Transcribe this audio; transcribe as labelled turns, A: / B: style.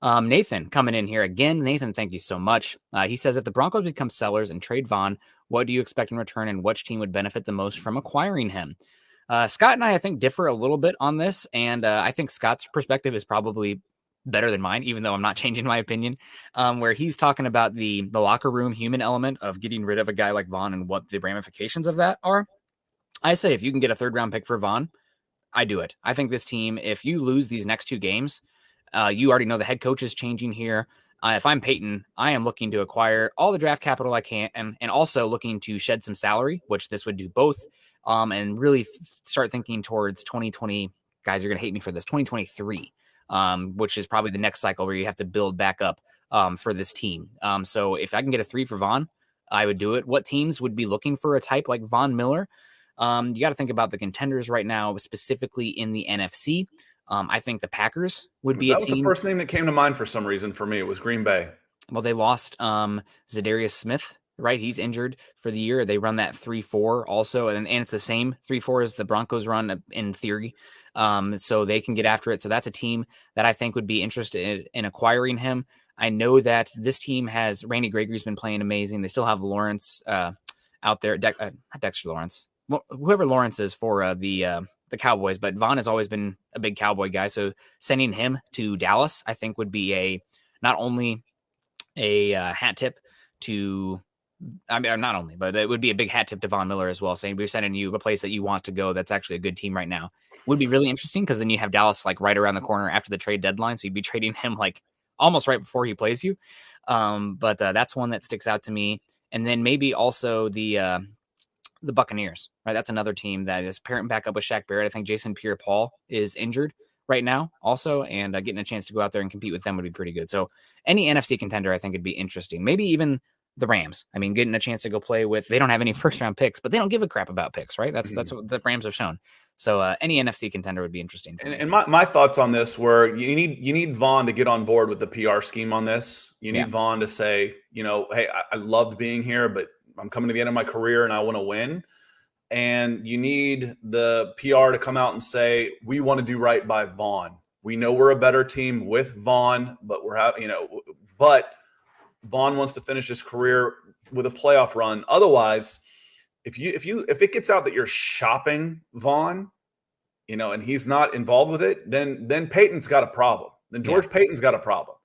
A: Nathan coming in here again. Nathan, thank you so much. He says, if the Broncos become sellers and trade Vaughn, what do you expect in return, and which team would benefit the most from acquiring him? Scott and I think, differ a little bit on this, and I think Scott's perspective is probably better than mine, even though I'm not changing my opinion, where he's talking about the locker room human element of getting rid of a guy like Vaughn and what the ramifications of that are. I say if you can get a third-round pick for Vaughn, I do it. I think this team, if you lose these next two games, you already know the head coach is changing here. If I'm Peyton, I am looking to acquire all the draft capital I can, and also looking to shed some salary, which this would do both, and really start thinking towards 2020. Guys, you're going to hate me for this. 2023, which is probably the next cycle where you have to build back up for this team. So if I can get a 3 for Vaughn, I would do it. What teams would be looking for a type like Von Miller? You got to think about the contenders right now, specifically in the NFC. I think the Packers would be a
B: That was the
A: team.
B: first name that came to mind for some reason for me. It was Green Bay.
A: Well, they lost Zadarius Smith, right? He's injured for the year. They run that 3-4 also, and it's the same 3-4 as the Broncos run in theory. So they can get after it. So that's a team that I think would be interested in acquiring him. I know that this team has Randy Gregory's been playing amazing. They still have Lawrence out there, not Dexter Lawrence, whoever Lawrence is for the Cowboys, but Vaughn has always been a big Cowboy guy. So sending him to Dallas, I think, would be not only a hat tip to, I mean, not only, but it would be a big hat tip to Von Miller as well, saying we're sending you a place that you want to go. That's actually a good team right now. Would be really interesting because then you have Dallas like right around the corner after the trade deadline. So you'd be trading him like almost right before he plays you. But that's one that sticks out to me. And then maybe also the Buccaneers, right? That's another team that is pairing back up with Shaq Barrett. I think Jason Pierre-Paul is injured right now also, and getting a chance to go out there and compete with them would be pretty good. So any NFC contender, I think, would be interesting. Maybe even the Rams. I mean, getting a chance to go play with, they don't have any first-round picks, but they don't give a crap about picks, right? That's what the Rams have shown. So any NFC contender would be interesting for me.
B: And my thoughts on this were you need Vaughn to get on board with the PR scheme on this. You need Vaughn to say, hey, I loved being here, but I'm coming to the end of my career and I want to win. And you need the PR to come out and say, we want to do right by Vaughn. We know we're a better team with Vaughn, but but Vaughn wants to finish his career with a playoff run. Otherwise, if it gets out that you're shopping Vaughn, and he's not involved with it, then Peyton's got a problem. Then George Payton's got a problem.